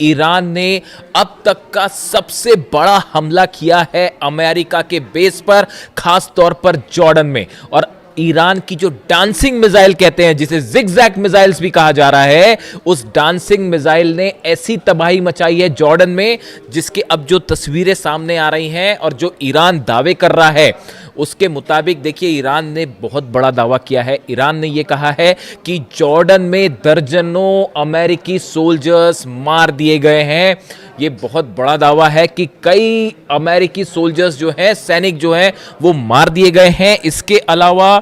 Iran ने अब तक का सबसे बड़ा हमला किया है अमेरिका के बेस पर, खास तौर पर जॉर्डन में। और ईरान की जो डांसिंग मिसाइल कहते हैं, जिसे जिगजैग मिसाइल्स भी कहा जा रहा है, उस डांसिंग मिसाइल ने ऐसी तबाही मचाई है जॉर्डन में, जिसके अब जो तस्वीरें सामने आ रही हैं और जो ईरान दावे कर रहा है उसके मुताबिक, देखिए ईरान ने बहुत बड़ा दावा किया है। ईरान ने यह कहा है कि जॉर्डन में दर्जनों अमेरिकी सोल्जर्स मार दिए गए हैं। ये बहुत बड़ा दावा है कि कई अमेरिकी सोल्जर्स जो हैं, सैनिक जो हैं, वो मार दिए गए हैं। इसके अलावा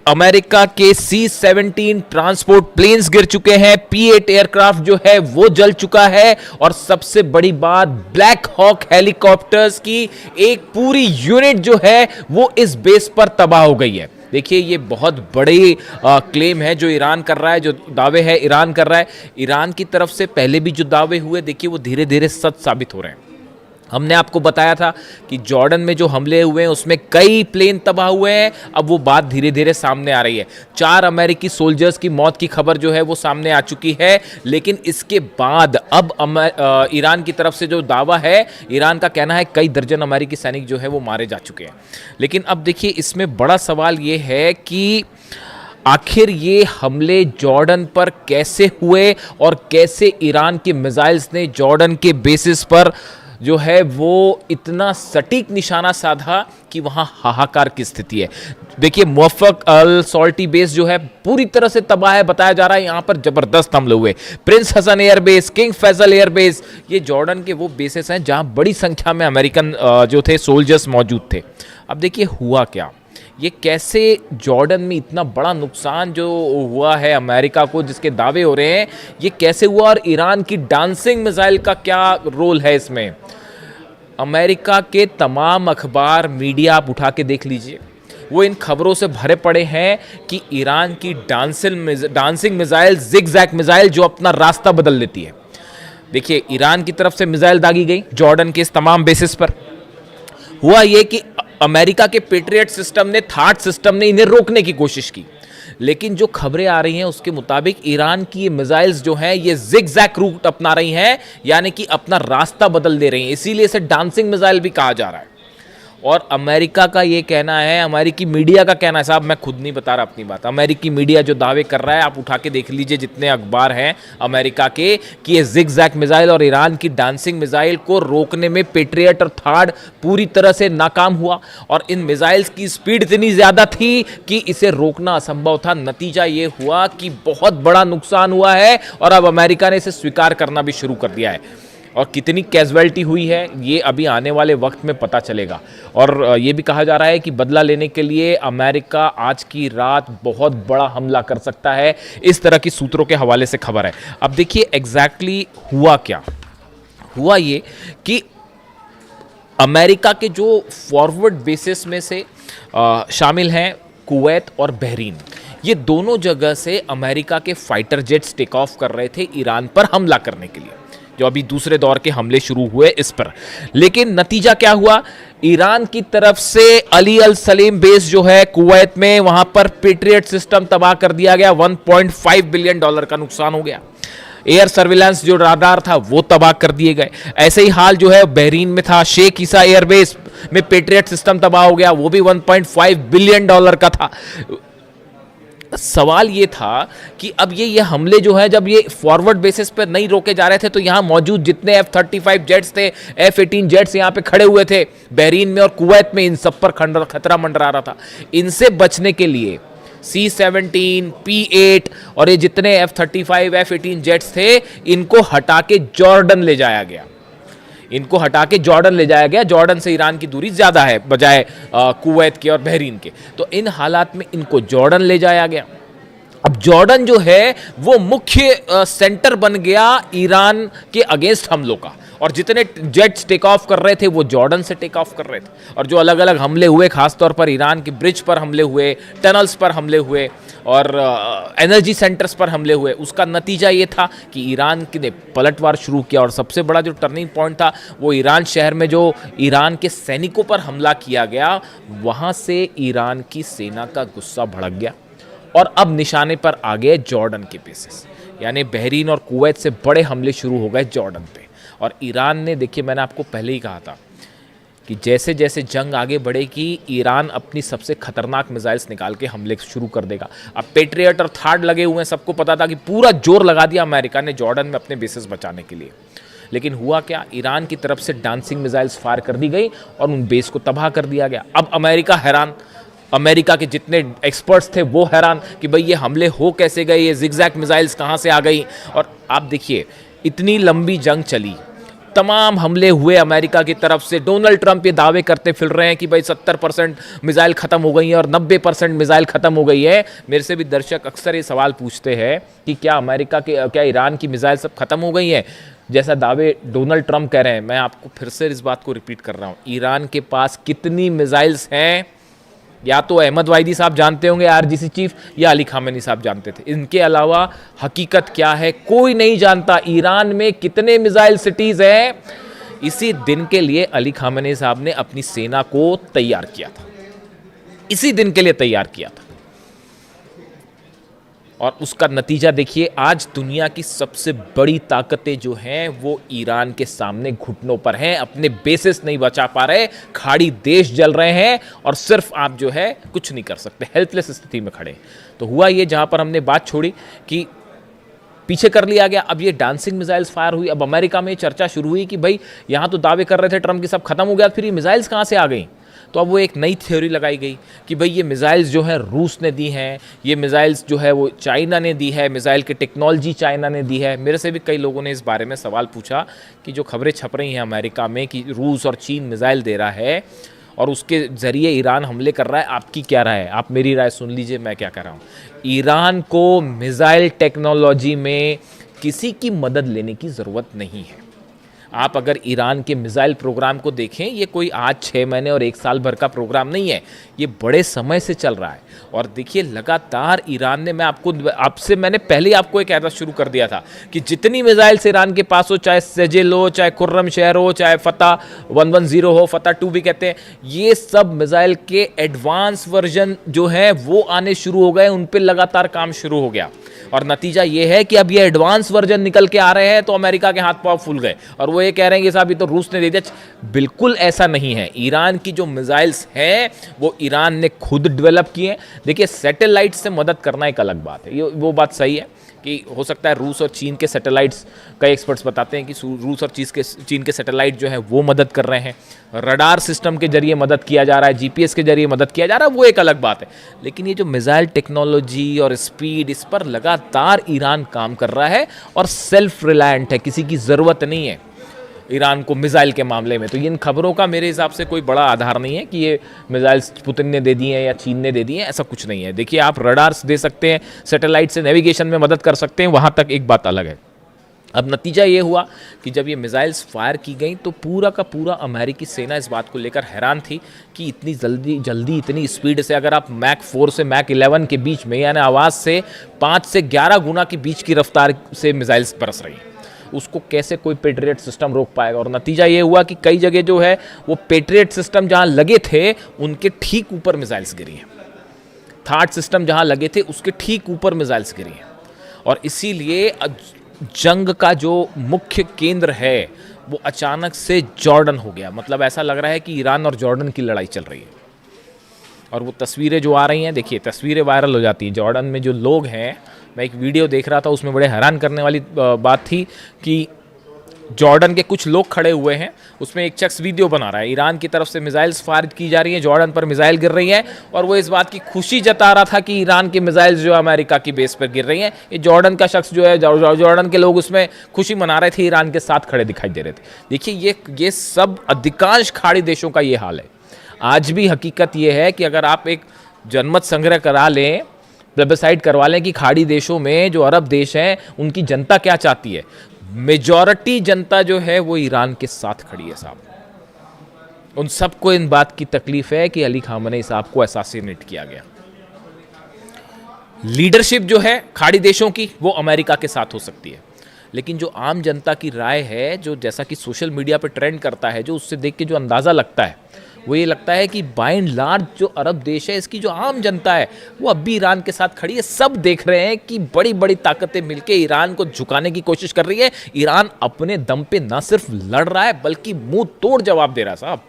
अमेरिका के C-17 ट्रांसपोर्ट प्लेन्स गिर चुके हैं, P-8 एयरक्राफ्ट जो है वो जल चुका है, और सबसे बड़ी बात, ब्लैक हॉक हेलीकॉप्टर्स की एक पूरी यूनिट जो है वो इस बेस पर तबाह हो गई है। देखिए ये बहुत बड़ी क्लेम है जो ईरान कर रहा है, जो दावे है ईरान कर रहा है। ईरान की तरफ से पहले भी जो दावे हुए, देखिए वो धीरे धीरे सच साबित हो रहे हैं। हमने आपको बताया था कि जॉर्डन में जो हमले हुए हैं उसमें कई प्लेन तबाह हुए हैं। अब वो बात धीरे धीरे सामने आ रही है। 4 अमेरिकी सोल्जर्स की मौत की खबर जो है वो सामने आ चुकी है। लेकिन इसके बाद अब ईरान की तरफ से जो दावा है, ईरान का कहना है कई दर्जन अमेरिकी सैनिक जो है वो मारे जा चुके हैं। लेकिन अब देखिए इसमें बड़ा सवाल ये है कि आखिर ये हमले जॉर्डन पर कैसे हुए और कैसे ईरान के मिसाइल्स ने जॉर्डन के बेसिस पर जो है वो इतना सटीक निशाना साधा कि वहां हाहाकार की स्थिति है। देखिए मुवफ़्फ़क़ अल सॉल्टी बेस जो है पूरी तरह से तबाह है, बताया जा रहा है यहां पर जबरदस्त हमले हुए। Prince Hassan airbase, King Faisal airbase, ये जॉर्डन के वो बेसेस हैं जहां बड़ी संख्या में अमेरिकन जो थे सोल्जर्स मौजूद थे। अब देखिए हुआ क्या, ये कैसे जॉर्डन में इतना बड़ा नुकसान जो हुआ है अमेरिका को, जिसके दावे हो रहे हैं, ये कैसे हुआ, और ईरान की डांसिंग मिसाइल का क्या रोल है इसमें। अमेरिका के तमाम अखबार, मीडिया आप उठा के देख लीजिए, वो इन खबरों से भरे पड़े हैं कि ईरान की डांसिंग मिसाइल, जिगजैग मिसाइल जो अपना रास्ता बदल लेती है। देखिए ईरान की तरफ से मिसाइल दागी गई जॉर्डन के इस तमाम बेसिस पर। हुआ ये कि अमेरिका के पेट्रियट सिस्टम ने, थाट सिस्टम ने इन्हें रोकने की कोशिश की, लेकिन जो खबरें आ रही हैं उसके मुताबिक ईरान की ये मिसाइल्स जो हैं ये जिगजैग रूट अपना रही हैं, यानी कि अपना रास्ता बदल दे रही हैं। इसीलिए इसे डांसिंग मिसाइल भी कहा जा रहा है। और अमेरिका का ये कहना है, अमेरिकी मीडिया का कहना है, साहब मैं खुद नहीं बता रहा अपनी बात, अमेरिकी मीडिया जो दावे कर रहा है, आप उठा के देख लीजिए जितने अखबार हैं अमेरिका के, कि ये जिगजैग मिसाइल और ईरान की डांसिंग मिसाइल को रोकने में पेट्रियट और थार्ड पूरी तरह से नाकाम हुआ। और इन मिसाइल्स की स्पीड इतनी ज़्यादा थी कि इसे रोकना असंभव था। नतीजा ये हुआ कि बहुत बड़ा नुकसान हुआ है और अब अमेरिका ने इसे स्वीकार करना भी शुरू कर दिया है। और कितनी कैजुअलिटी हुई है ये अभी आने वाले वक्त में पता चलेगा। और ये भी कहा जा रहा है कि बदला लेने के लिए अमेरिका आज की रात बहुत बड़ा हमला कर सकता है, इस तरह की सूत्रों के हवाले से खबर है। अब देखिए एग्जैक्टली हुआ क्या, हुआ ये कि अमेरिका के जो फॉरवर्ड बेसिस में से शामिल हैं कुवैत और बहरीन, ये दोनों जगह से अमेरिका के फाइटर जेट्स टेक ऑफ कर रहे थे ईरान पर हमला करने के लिए, जो अभी दूसरे दौर के हमले शुरू हुए इस पर। लेकिन नतीजा क्या हुआ, ईरान की तरफ से अली अल सलेम बेस जो है कुवैत में, वहां पर पेट्रियट सिस्टम तबाह कर दिया गया, $1.5 बिलियन का नुकसान हो गया। एयर सर्विलांस जो राडार था वो तबाह कर दिए गए। ऐसे ही हाल जो है बहरीन में था, शेख ईसा एयरबेस में पेट्रियट सिस्टम तबाह हो गया, वो भी $1.5 बिलियन का था। सवाल ये था कि अब ये हमले जो है, जब ये फॉरवर्ड बेसिस पर नहीं रोके जा रहे थे, तो यहां मौजूद जितने F-35 जेट्स थे, F-18 जेट्स यहां पे खड़े हुए थे बहरीन में और कुवैत में, इन सब पर खतरा मंडरा रहा था। इनसे बचने के लिए C-17, P-8 और ये जितने F-35 F-18 जेट्स थे, इनको हटा के जॉर्डन ले जाया गया। इनको हटा के जॉर्डन ले जाया गया। जॉर्डन से ईरान की दूरी ज़्यादा है बजाय कुवैत के और बहरीन के, तो इन हालात में इनको जॉर्डन ले जाया गया। अब जॉर्डन जो है वो मुख्य सेंटर बन गया ईरान के अगेंस्ट हमलों का, और जितने जेट्स टेक ऑफ कर रहे थे वो जॉर्डन से टेक ऑफ कर रहे थे। और जो अलग अलग हमले हुए, खासतौर पर ईरान के ब्रिज पर हमले हुए, टनल्स पर हमले हुए और एनर्जी सेंटर्स पर हमले हुए, उसका नतीजा ये था कि ईरान ने पलटवार शुरू किया। और सबसे बड़ा जो टर्निंग पॉइंट था वो ईरान शहर में जो ईरान के सैनिकों पर हमला किया गया, वहाँ से ईरान की सेना का गुस्सा भड़क गया और अब निशाने पर आ गए जॉर्डन के बेसिस। यानी बहरीन और कुवैत से बड़े हमले शुरू हो गए जॉर्डन पे। और ईरान ने, देखिए मैंने आपको पहले ही कहा था कि जैसे जैसे जंग आगे बढ़ेगी ईरान अपनी सबसे खतरनाक मिसाइल्स निकाल के हमले शुरू कर देगा। अब पेट्रियट और थार्ड लगे हुए हैं, सबको पता था कि पूरा जोर लगा दिया अमेरिका ने जॉर्डन में अपने बेसेस बचाने के लिए। लेकिन हुआ क्या, ईरान की तरफ से डांसिंग मिसाइल्स फायर कर दी गई और उन बेस को तबाह कर दिया गया। अब अमेरिका हैरान, अमेरिका के जितने एक्सपर्ट्स थे वो हैरान कि भाई ये हमले हो कैसे गए, ये जिगजैग मिसाइल्स कहाँ से आ गई। और आप देखिए इतनी लंबी जंग चली, तमाम हमले हुए अमेरिका की तरफ से। डोनाल्ड ट्रंप ये दावे करते फिर रहे हैं कि भाई 70% मिसाइल ख़त्म हो गई है और 90% मिसाइल ख़त्म हो गई है। मेरे से भी दर्शक अक्सर ये सवाल पूछते हैं कि क्या ईरान की मिसाइल सब ख़त्म हो गई हैं, जैसा दावे डोनाल्ड ट्रंप कह रहे हैं। मैं आपको फिर से इस बात को रिपीट कर रहा हूँ, ईरान के पास कितनी मिसाइल्स हैं या तो अहमद वाहिदी साहब जानते होंगे आरजीसी चीफ, या अली खामेनी साहब जानते थे। इनके अलावा हकीकत क्या है कोई नहीं जानता। ईरान में कितने मिसाइल सिटीज हैं, इसी दिन के लिए अली खामेनी साहब ने अपनी सेना को तैयार किया था, इसी दिन के लिए तैयार किया था। और उसका नतीजा देखिए, आज दुनिया की सबसे बड़ी ताकतें जो हैं वो ईरान के सामने घुटनों पर हैं, अपने बेसिस नहीं बचा पा रहे, खाड़ी देश जल रहे हैं और सिर्फ आप जो है कुछ नहीं कर सकते, हेल्पलेस स्थिति में खड़े। तो हुआ ये, जहां पर हमने बात छोड़ी कि पीछे कर लिया गया, अब ये डांसिंग मिसाइल्स फायर हुई। अब अमेरिका में चर्चा शुरू हुई कि भाई यहां तो दावे कर रहे थे ट्रंप की सब खत्म हो गया, फिर ये मिसाइल्स कहां से आ गई। तो अब वो एक नई थ्योरी लगाई गई कि भाई ये मिसाइल्स जो है रूस ने दी हैं, ये मिसाइल्स जो है वो चाइना ने दी है, मिसाइल की टेक्नोलॉजी चाइना ने दी है। मेरे से भी कई लोगों ने इस बारे में सवाल पूछा कि जो खबरें छप रही हैं अमेरिका में कि रूस और चीन मिसाइल दे रहा है और उसके ज़रिए ईरान हमले कर रहा है, आपकी क्या राय है? आप मेरी राय सुन लीजिए, मैं क्या कह रहा हूँ। ईरान को मिसाइल टेक्नोलॉजी में किसी की मदद लेने की ज़रूरत नहीं है। आप अगर ईरान के मिसाइल प्रोग्राम को देखें, ये कोई आज 6 महीने और 1 साल भर का प्रोग्राम नहीं है, ये बड़े समय से चल रहा है। और देखिए लगातार ईरान ने, मैंने पहले ही आपको एक कहना शुरू कर दिया था कि जितनी मिसाइल्स ईरान के पास हो, चाहे सेजेल हो, चाहे खुर्रम शहर हो, चाहे फतह 110 हो, फतह 2 भी कहते हैं, ये सब मिसाइल के एडवांस वर्जन जो है वो आने शुरू हो गए, उन पर लगातार काम शुरू हो गया। और नतीजा ये है कि अब ये एडवांस वर्जन निकल के आ रहे हैं तो अमेरिका के हाथ पांव फूल गए और वो ये कह रहे हैं कि साहब ये तो रूस ने दे दिया। बिल्कुल ऐसा नहीं है। ईरान की जो मिसाइल्स हैं वो ईरान ने खुद डेवलप किए हैं। देखिए सैटेलाइट से मदद करना एक अलग बात है, ये वो बात सही है कि हो सकता है रूस और चीन के सैटेलाइट्स, कई एक्सपर्ट्स बताते हैं कि रूस और चीन के सैटेलाइट जो है वो मदद कर रहे हैं, रडार सिस्टम के जरिए मदद किया जा रहा है, जीपीएस के जरिए मदद किया जा रहा है, वो एक अलग बात है। लेकिन ये जो मिसाइल टेक्नोलॉजी और स्पीड, इस पर लगातार ईरान काम कर रहा है और सेल्फ रिलायंट है, किसी की ज़रूरत नहीं है ईरान को मिसाइल के मामले में। तो इन खबरों का मेरे हिसाब से कोई बड़ा आधार नहीं है कि ये मिसाइल्स पुतिन ने दे दिए हैं या चीन ने दे दिए हैं, ऐसा कुछ नहीं है। देखिए आप रडार्स दे सकते हैं, सैटेलाइट से नेविगेशन में मदद कर सकते हैं, वहाँ तक एक बात अलग है। अब नतीजा ये हुआ कि जब ये मिसाइल्स फायर की गई तो पूरा का पूरा अमेरिकी सेना इस बात को लेकर हैरान थी कि इतनी जल्दी इतनी स्पीड से, अगर आप मैक 4 से मैक 11 के बीच में, यानी आवाज़ से 5 से 11 गुना की बीच की रफ्तार से मिसाइल्स बरस रही हैं, उसको कैसे कोई पेट्रियट सिस्टम रोक पाएगा। और नतीजा ये हुआ कि कई जगह जो है वो पेट्रियट सिस्टम जहां लगे थे उनके ठीक ऊपर मिसाइल्स गिरी हैं, थार्ड सिस्टम जहां लगे थे उसके ठीक ऊपर मिसाइल्स गिरी हैं। और इसीलिए जंग का जो मुख्य केंद्र है वो अचानक से जॉर्डन हो गया। मतलब ऐसा लग रहा है कि ईरान और जॉर्डन की लड़ाई चल रही है। और वो तस्वीरें जो आ रही हैं, देखिए तस्वीरें वायरल हो जाती हैं। जॉर्डन में जो लोग हैं, मैं एक वीडियो देख रहा था उसमें बड़े हैरान करने वाली बात थी कि जॉर्डन के कुछ लोग खड़े हुए हैं, उसमें एक शख्स वीडियो बना रहा है, ईरान की तरफ से मिसाइल्स फायर की जा रही हैं, जॉर्डन पर मिसाइल गिर रही है और वो इस बात की खुशी जता रहा था कि ईरान की मिसाइल्स जो अमेरिका की बेस पर गिर रही हैं। ये जॉर्डन का शख्स जो है, जॉर्डन के लोग उसमें खुशी मना रहे थे, ईरान के साथ खड़े दिखाई दे रहे थे। देखिए ये सब अधिकांश खाड़ी देशों का ये हाल है। आज भी हकीकत ये है कि अगर आप एक जनमत संग्रह करा लें, प्लेबिसाइड करवा लें कि खाड़ी देशों में जो अरब देश हैं उनकी जनता क्या चाहती है, मेजॉरिटी जनता जो है वो ईरान के साथ खड़ी है साहब। उन सबको इन बात की तकलीफ है कि अली खामेनी साहब को असैसिनेट किया गया। लीडरशिप जो है खाड़ी देशों की वो अमेरिका के साथ हो सकती है, लेकिन जो आम जनता की राय है, जो जैसा कि सोशल मीडिया पर ट्रेंड करता है, जो उससे देख के जो अंदाज़ा लगता है वो ये लगता है कि बाय एंड लार्ज जो अरब देश है, इसकी जो आम जनता है वो अब भी ईरान के साथ खड़ी है। सब देख रहे हैं कि बड़ी बड़ी ताकतें मिलकर ईरान को झुकाने की कोशिश कर रही है। ईरान अपने दम पे ना सिर्फ लड़ रहा है बल्कि मुंह तोड़ जवाब दे रहा है साहब।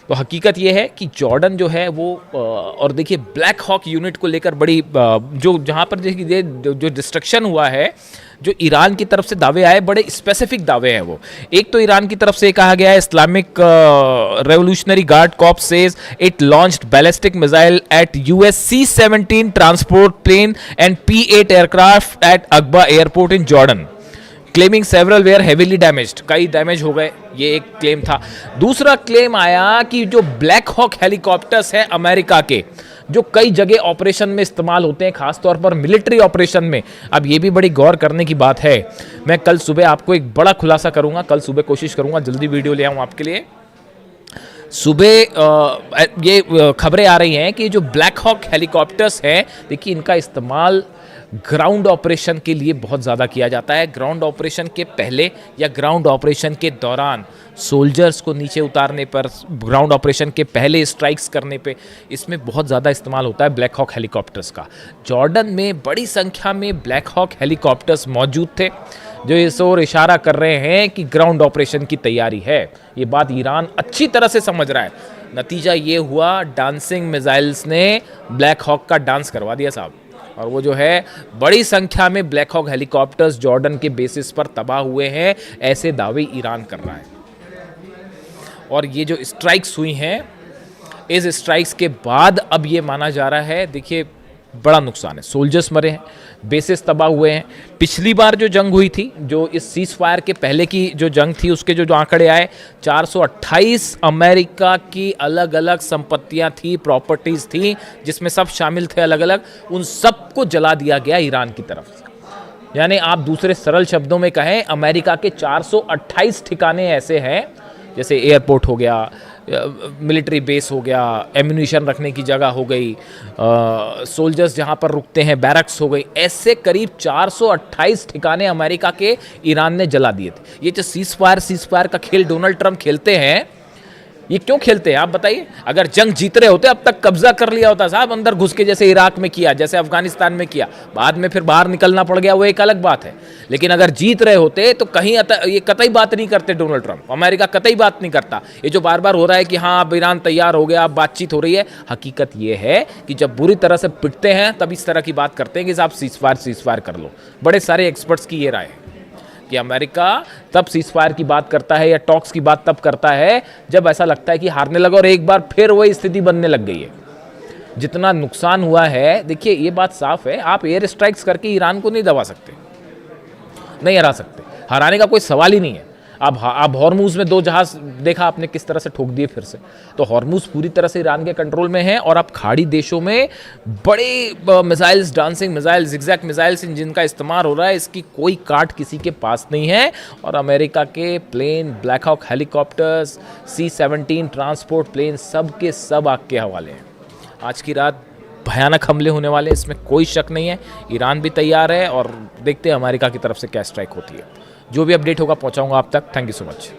तो हकीकत ये है कि जॉर्डन जो है वो और देखिए ब्लैक हॉक यूनिट को लेकर बड़ी जो जहाँ पर देखिए जो डिस्ट्रक्शन हुआ है, जो ईरान की तरफ से दावे आए, बड़े स्पेसिफिक दावे हैं वो। एक तो ईरान की तरफ से कहा गया है, Islamic revolutionary guard corps says it launched ballistic missile at US C-17 transport plane and P-8 aircraft at Aqaba airport in Jordan, claiming several were heavily damaged. कई डैमेज हो गए, ये एक क्लेम था। दूसरा क्लेम आया कि जो ब्लैक हॉक हेलीकॉप्टर्स हैं अमेरिका के, जो कई जगह ऑपरेशन में इस्तेमाल होते हैं, खासतौर पर मिलिट्री ऑपरेशन में। अब ये भी बड़ी गौर करने की बात है। मैं कल सुबह आपको एक बड़ा खुलासा करूंगा, कल सुबह कोशिश करूंगा जल्दी वीडियो ले आऊं आपके लिए। सुबह ये खबरें आ रही हैं कि जो ब्लैक हॉक हेलीकॉप्टर्स हैं, देखिए इनका इस्तेमाल ग्राउंड ऑपरेशन के लिए बहुत ज़्यादा किया जाता है। ग्राउंड ऑपरेशन के पहले या ग्राउंड ऑपरेशन के दौरान, सोल्जर्स को नीचे उतारने पर, ग्राउंड ऑपरेशन के पहले स्ट्राइक्स करने पे, इसमें बहुत ज़्यादा इस्तेमाल होता है ब्लैक हॉक हेलीकॉप्टर्स का। जॉर्डन में बड़ी संख्या में ब्लैक हॉक हेलीकॉप्टर्स मौजूद थे, जो इस ओर इशारा कर रहे हैं कि ग्राउंड ऑपरेशन की तैयारी है। ये बात ईरान अच्छी तरह से समझ रहा है। नतीजा ये हुआ, डांसिंग मिसाइल्स ने ब्लैक हॉक का डांस करवा दिया साहब। और वो जो है बड़ी संख्या में ब्लैक हॉक हेलीकॉप्टर्स जॉर्डन के बेसिस पर तबाह हुए हैं, ऐसे दावे ईरान कर रहा है। और ये जो स्ट्राइक्स हुई हैं, इस स्ट्राइक्स के बाद अब ये माना जा रहा है, देखिए बड़ा नुकसान है, सोल्जर्स मरे हैं, बेसिस तबाह हुए हैं। पिछली बार जो जंग हुई थी, जो इस सीज फायर के पहले की जो जंग थी, उसके जो आंकड़े आए, 428 अमेरिका की अलग अलग संपत्तियां थी, प्रॉपर्टीज थी, जिसमें सब शामिल थे अलग अलग, उन सबको जला दिया गया ईरान की तरफ से। यानी आप दूसरे सरल शब्दों में कहें, अमेरिका के 428 ठिकाने ऐसे हैं, जैसे एयरपोर्ट हो गया, मिलिट्री बेस हो गया, एम्यूनिशन रखने की जगह हो गई, सोल्जर्स जहां पर रुकते हैं, बैरक्स हो गई, ऐसे करीब 428 ठिकाने अमेरिका के ईरान ने जला दिए थे। ये जो सीज फायर का खेल डोनाल्ड ट्रंप खेलते हैं, ये क्यों खेलते हैं आप बताइए? अगर जंग जीत रहे होते अब तक कब्जा कर लिया होता साहब, अंदर घुस के, जैसे इराक में किया, जैसे अफगानिस्तान में किया, बाद में फिर बाहर निकलना पड़ गया, वो एक अलग बात है। लेकिन अगर जीत रहे होते तो कहीं ये कतई बात नहीं करते डोनाल्ड ट्रंप, अमेरिका कतई बात नहीं करता। ये जो बार बार हो रहा है कि हाँ अब ईरान तैयार हो गया, अब बातचीत हो रही है, हकीकत ये है कि जब बुरी तरह से पिटते हैं तब इस तरह की बात करते हैं कि साहब सीज फायर कर लो। बड़े सारे एक्सपर्ट्स की ये राय है कि अमेरिका तब सीज फायर की बात करता है या टॉक्स की बात तब करता है जब ऐसा लगता है कि हारने लगा, और एक बार फिर वही स्थिति बनने लग गई है। जितना नुकसान हुआ है, देखिए ये बात साफ है, आप एयर स्ट्राइक्स करके ईरान को नहीं दबा सकते, नहीं हरा सकते, हराने का कोई सवाल ही नहीं है। अब हॉर्मूज में 2 जहाज देखा आपने किस तरह से ठोक दिए फिर से, तो हॉर्मूज पूरी तरह से ईरान के कंट्रोल में है। और अब खाड़ी देशों में बड़े missiles, dancing missiles, zigzag missiles, जिनका इस्तेमाल हो रहा है, इसकी कोई काट किसी के पास नहीं है। और अमेरिका के plane, Black Hawk helicopters, C-17 transport plane, सब के सब आग के हवाले हैं। आज की रात भयानक हमले होने वाले, इसमें कोई शक नहीं है। ईरान भी तैयार है और देखते हैं अमेरिका की तरफ से क्या स्ट्राइक होती है। जो भी अपडेट होगा पहुंचाऊंगा आप तक। Thank you so much.